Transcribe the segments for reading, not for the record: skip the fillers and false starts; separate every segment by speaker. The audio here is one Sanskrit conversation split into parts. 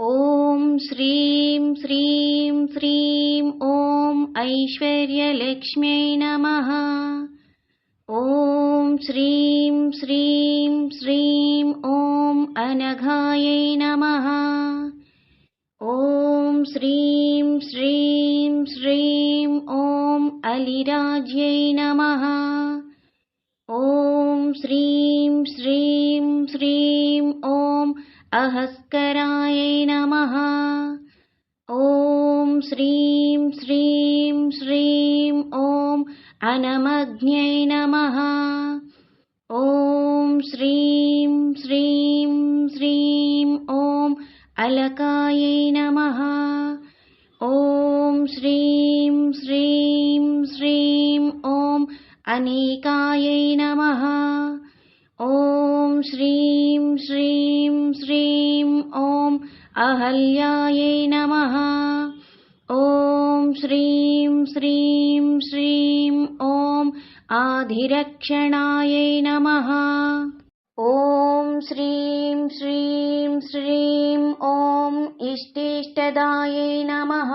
Speaker 1: ॐ श्रीं श्रीं श्रीं ॐ ऐश्वर्यलक्ष्म्यै नमः। ॐ श्रीं श्रीं श्रीं ॐ अनघायै नमः। ॐ श्रीं श्रीं श्रीं ॐ अलिराज्यै नमः। ॐ श्रीं श्रीं श्रीं ॐ अहस्करायै नमः। ॐ श्रीं श्रीं श्रीं ॐ अनमग्न्यै नमः। ॐ श्रीं श्रीं श्रीं ॐ अलकायै नमः। ॐ श्रीं श्रीं श्रीं ॐ अनेकायै नमः। ॐ श्रीं श्रीं श्रीं ॐ अहल्यायै नमः। ॐ श्रीं श्रीं श्रीं ॐ आधिरक्षणायै नमः। ॐ श्रीं श्रीं श्रीं ॐ इष्टिष्टदायै नमः।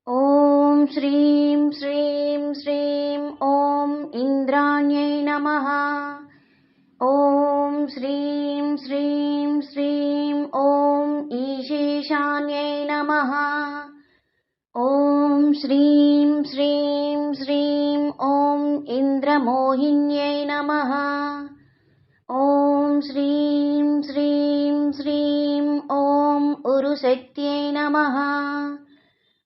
Speaker 1: ॐ श्रीं श्रीं श्रीं ॐ इन्द्राण्यै नमः। ॐ श्रीं श्रीं श्रीं ॐ ईशेशान्यै नमः। ॐ श्रीं श्रीं श्रीं ॐ इन्द्रमोहिन्यै नमः। ॐ श्रीं श्रीं श्रीं ॐ उरुशक्त्यै नमः।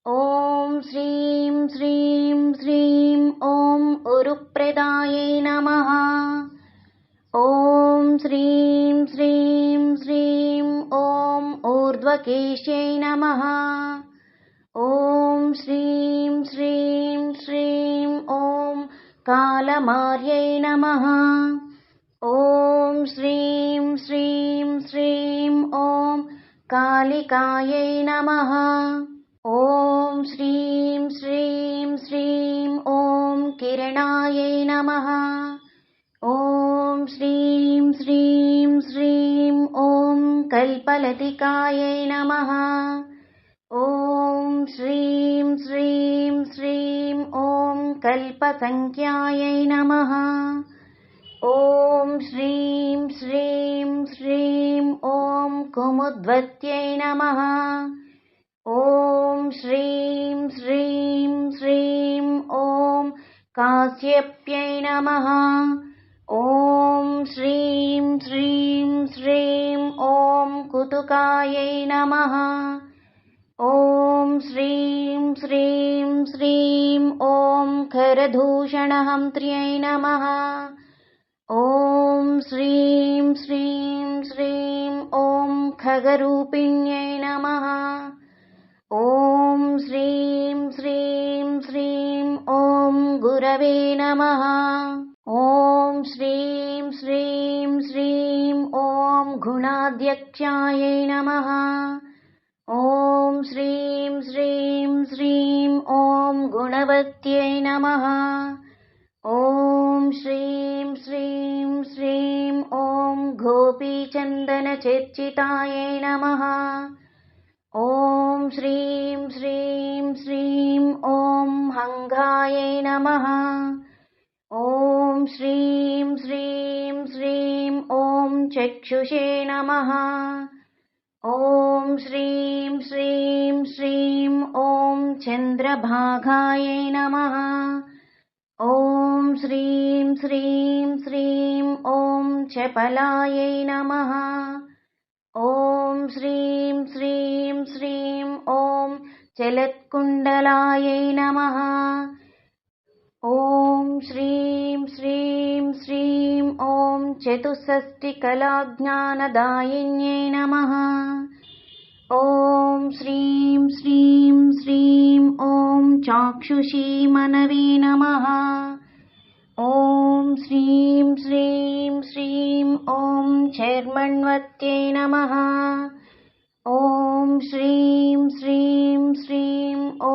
Speaker 1: ॐ श्रीं श्रीं श्रीं ॐ उरुप्रदायै नमः। ॐ श्रीं श्रीं श्रीं ॐ ऊर्ध्वकेश्यै नमः। ॐ श्रीं श्रीं श्रीं ॐ कालमार्यै नमः। ॐ श्रीं श्रीं श्रीं ॐ कालिकायै नमः। ॐ श्रीं श्रीं श्रीं ॐ किरणायै नमः। ॐ श्रीं श्रीं श्रीं ॐ कल्पलतिकायै नमः। ॐ श्रीं श्रीं श्रीं ॐ कल्पसङ्ख्यायै नमः। ॐ श्रीं श्रीं श्रीं ॐ कुमुद्वत्यै नमः। ॐ श्रीं श्रीं श्रीं ॐ कास्यप्यै नमः। ॐ श्रीं श्रीं श्रीं ॐ कुतुकायै नमः। ॐ श्रीं श्रीं श्रीं ॐ खरदूषणहन्त्र्यै नमः। ॐ श्रीं श्रीं श्रीं ॐ खगरूपिण्यै नमः। ॐ श्रीं श्रीं श्रीं ॐ गुरवे नमः। ॐ श्रीं श्रीं श्रीं ॐ गुणाध्यक्षायै नमः। ॐ श्रीं श्रीं श्रीं ॐ गुणवत्यै नमः। ॐ श्रीं श्रीं श्रीं ॐ गोपीचन्दनचर्चितायै नमः। ॐ श्रीं श्रीं श्रीं ॐ हंगायै नमः। ॐ श्रीं श्रीं श्रीं ॐ चक्षुषे नमः। ॐ श्रीं श्रीं श्रीं ॐ चन्द्रभागायै नमः। ॐ श्रीं श्रीं श्रीं ॐ चपलायै नमः। ॐ श्रीं श्रीं श्रीं ॐ चलत्कुण्डलायै नमः। ॐ श्रीं श्रीं श्रीं ॐ चतुष्षष्टिकलाज्ञानदायिन्यै नमः। ॐ श्रीं श्रीं श्रीं ॐ चाक्षुषी मनवे नमः। ॐ श्रीं श्रीं श्रीं ॐ चर्मण्वत्यै नमः। ॐ श्रीं श्रीं श्रीं ॐ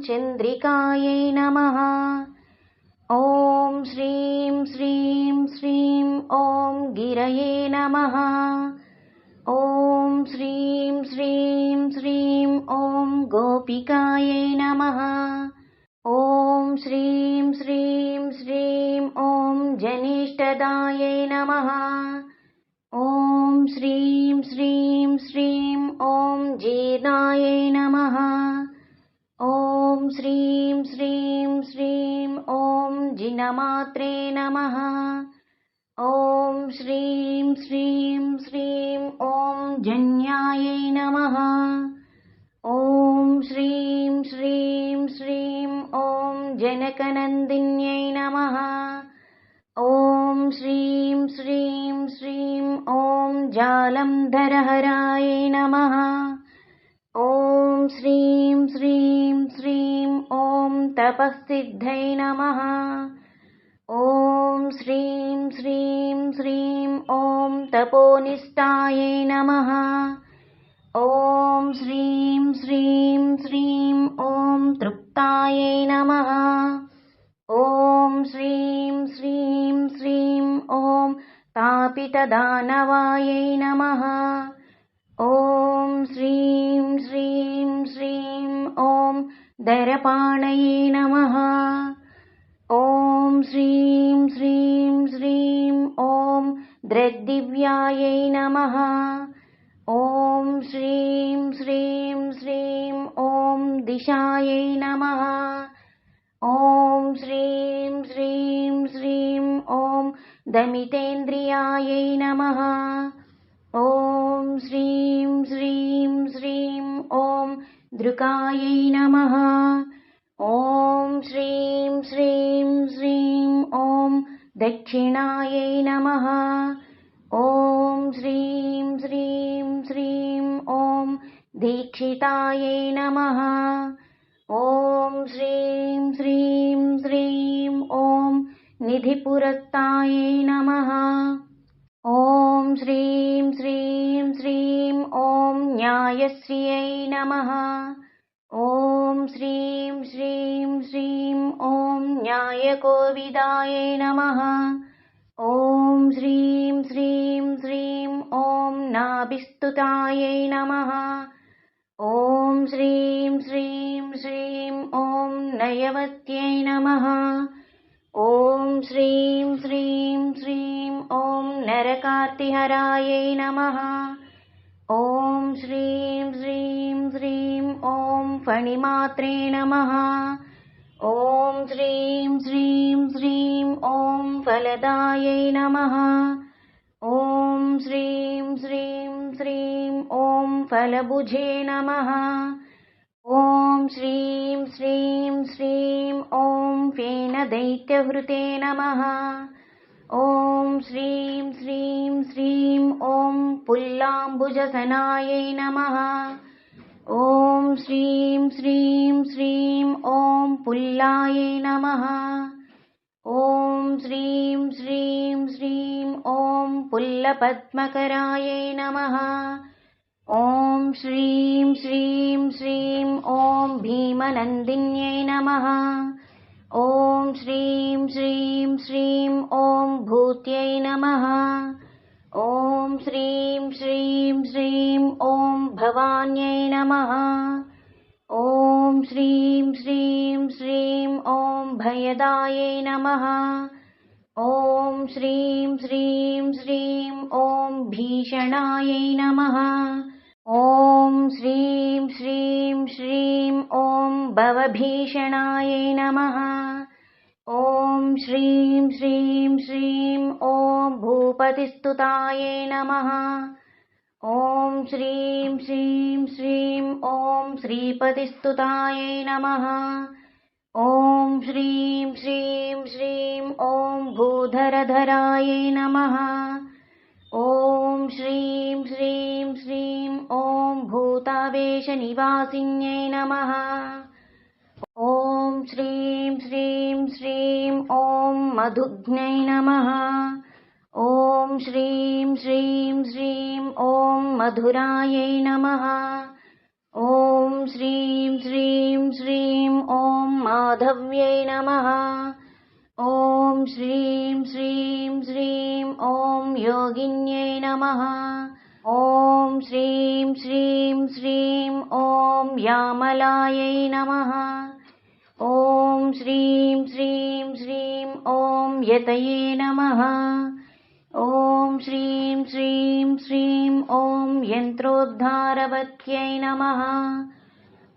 Speaker 1: चन्द्रिकायै नमः। ॐ श्रीं श्रीं श्रीं ॐ गिरये नमः। ॐ श्रीं श्रीं श्रीं ॐ गोपिकायै नमः। ॐ श्रीं श्रीं श्रीं ॐ जनिष्ठदायै नमः। ॐ श्रीं श्रीं श्रीं ॐ जीर्णायै नमः। ॐ श्रीं श्रीं श्रीं ॐ जिनमात्रे नमः। ॐ श्रीं श्रीं श्रीं ॐ जन्यायै नमः। ॐ श्रीं श्रीं श्रीं ॐ जनकनन्दिन्यै नमः। ॐ श्रीं श्रीं श्रीं ॐ जालन्धरहरायै नमः। ॐ श्रीं श्रीं श्रीं ॐ तपःसिद्धयै नमः। ॐ श्रीं श्रीं श्रीं ॐ तपोनिष्ठायै नमः। ॐ श्रीं श्रीं श्रीं ॐ तृप्तायै नमः। ॐ श्रीं श्रीं श्रीं ॐ तापितदानवायै नमः। ॐ श्रीं श्रीं श्रीं ॐ दर्पाणये नमः। ॐ श्रीं श्रीं श्रीं ॐ दृग्दिव्यायै नमः। ॐ श्रीं श्रीं श्रीं ॐ दिशायै नमः। ॐ श्रीं श्रीं श्रीं ॐ दमितेन्द्रियायै नमः। ॐ श्रीं श्रीं श्रीं ॐ दृकायै नमः। ॐ श्रीं श्रीं श्रीं ॐ दक्षिणायै नमः। ॐ श्रीं श्रीं श्रीं ॐ दीक्षितायै नमः। ॐ श्रीं श्रीं श्रीं ॐ निधिपुरस्तायै नमः। ॐ श्रीं श्रीं श्रीं ॐ न्यायश्रियै नमः। ॐ श्रीं श्रीं श्रीं ॐ न्यायकोविदायै नमः। ॐ श्रीं श्रीं श्रीं ॐ नाभिस्तुतायै नमः। ॐ श्रीं श्रीं श्रीं ॐ नयवत्यै नमः। ॐ श्रीं श्रीं श्रीं ॐ नरकार्तिहरायै नमः। ॐ श्रीं श्रीं श्रीं ॐ फणिमात्रे नमः। ॐ श्रीं श्रीं श्रीं ॐ फलदायै नमः। ॐ श्रीं श्रीं श्रीं ॐ फलभुजे नमः। ॐ श्रीं श्रीं श्रीं ॐ फेनदैत्यहृते नमः। ॐ श्रीं श्रीं श्रीं ॐ पुल्लाम्बुजसनायै नमः। ॐ श्रीं श्रीं श्रीं ॐ पुल्लायै नमः। ॐ श्रीं श्रीं श्रीं ॐ पुल्लपद्मकरायै नमः। ॐ श्रीं श्रीं श्रीं ॐ भीमनन्दिन्यै नमः। ॐ श्रीं श्रीं श्रीं ॐ भूत्यै नमः। ॐ श्रीं श्रीं श्रीं ॐ भवान्यै नमः। ॐ श्रीं श्रीं श्रीं ॐ भयदायै नमः। ॐ श्रीं श्रीं श्रीं ॐ भीषणायै नमः। ॐ श्रीं श्रीं श्रीं ॐ भवभीषणायै नमः। ॐ श्रीं श्रीं श्रीं ॐ भूपतिस्तुतायै नमः। ॐ श्रीं श्रीं श्रीं ॐ श्रीपतिस्तुतायै नमः। ॐ श्रीं श्रीं श्रीं ॐ भूधरधरायै नमः। ॐ श्रीं श्रीं श्रीं ॐ भूतावेशनिवासिन्यै नमः। ॐ श्रीं श्रीं श्रीं ॐ मधुघ्नै नमः। ॐ श्रीं श्रीं श्रीं ॐ मधुरायै नमः। ॐ श्रीं श्रीं श्रीं ॐ माधव्यै नमः। ॐ श्रीं श्रीं श्रीं ॐ योगिन्यै नमः। ॐ श्रीं श्रीं श्रीं ॐ यामलायै नमः। ॐ श्रीं श्रीं श्रीं ॐ यतये नमः। ॐ श्रीं श्रीं श्रीं ॐ यन्त्रोद्धारवत्यै नमः।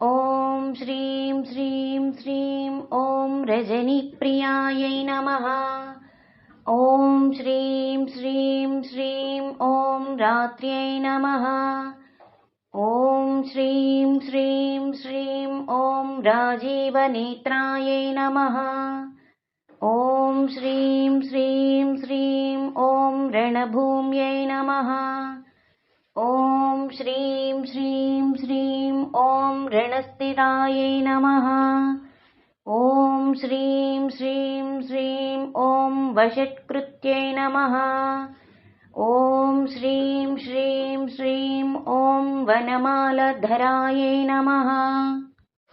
Speaker 1: ॐ श्रीं श्रीं श्रीं ॐ रजनीप्रियायै नमः। ॐ श्रीं श्रीं श्रीं ॐ रात्र्यै नमः। ॐ श्रीं श्रीं श्रीं ॐ राजीवनेत्रायै नमः। ॐ श्रीं श्रीं श्रीं ॐ रणभूम्यै नमः। ॐ श्रीं श्रीं श्रीं ॐ रणस्थिरायै नमः। ॐ श्रीं श्रीं श्रीं ॐ वषट्कृत्यै नमः। ॐ श्रीं श्रीं श्रीं ॐ वनमालधरायै नमः।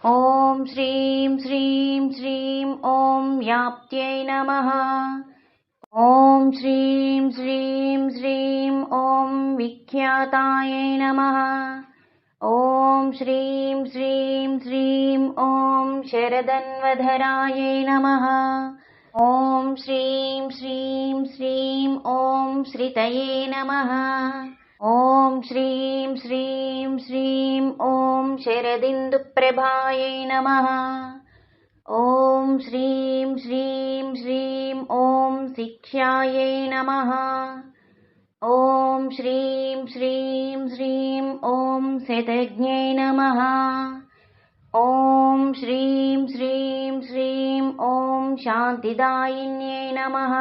Speaker 1: ॐ श्रीं श्रीं श्रीं ॐ व्याप्त्यै नमः। ॐ श्रीं श्रीं श्रीं ॐ विख्यातायै नमः। ॐ श्रीं श्रीं श्रीं ॐ शरदन्वधरायै नमः। ॐ श्रीं श्रीं श्रीं ॐ श्रितये नमः। ॐ श्रीं श्रीं श्रीं ॐ शरदिन्दुप्रभायै नमः। ॐ श्रीं श्रीं श्रीं ॐ शिक्षायै नमः। ॐ श्रीं श्रीं श्रीं ॐ शतज्ञै नमः। ॐ श्रीं श्रीं श्रीं ॐ शान्तिदायिन्यै नमः।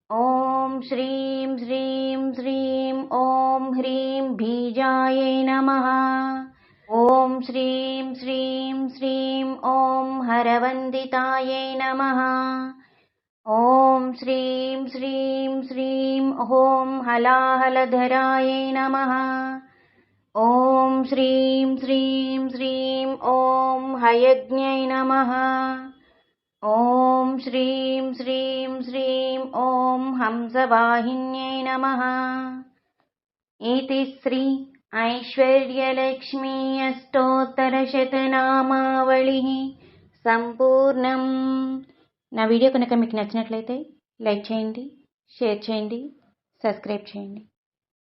Speaker 1: ॐ श्रीं श्रीं श्रीं ॐ ह्रीं बीजायै नमः। ॐ श्रीं श्रीं श्रीं ॐ हरवन्दितायै नमः। ॐ श्रीं श्रीं श्रीं ॐ हलाहलधरायै नमः। ॐ श्रीं श्रीं श्रीं ॐ हयज्ञै नमः। ॐ श्रीं श्रीं श्रीं ॐ हंसवाहिन्यै नमः। इति श्री ऐश्वर्यलक्ष्मी अष्टोत्तरशतनामावళిः సంపూర్ణం। నా వీడియో కనుక మీకు నచ్చినట్లయితే లైక్ చేయండి, షేర్ చేయండి, సబ్స్క్రైబ్ చేయండి.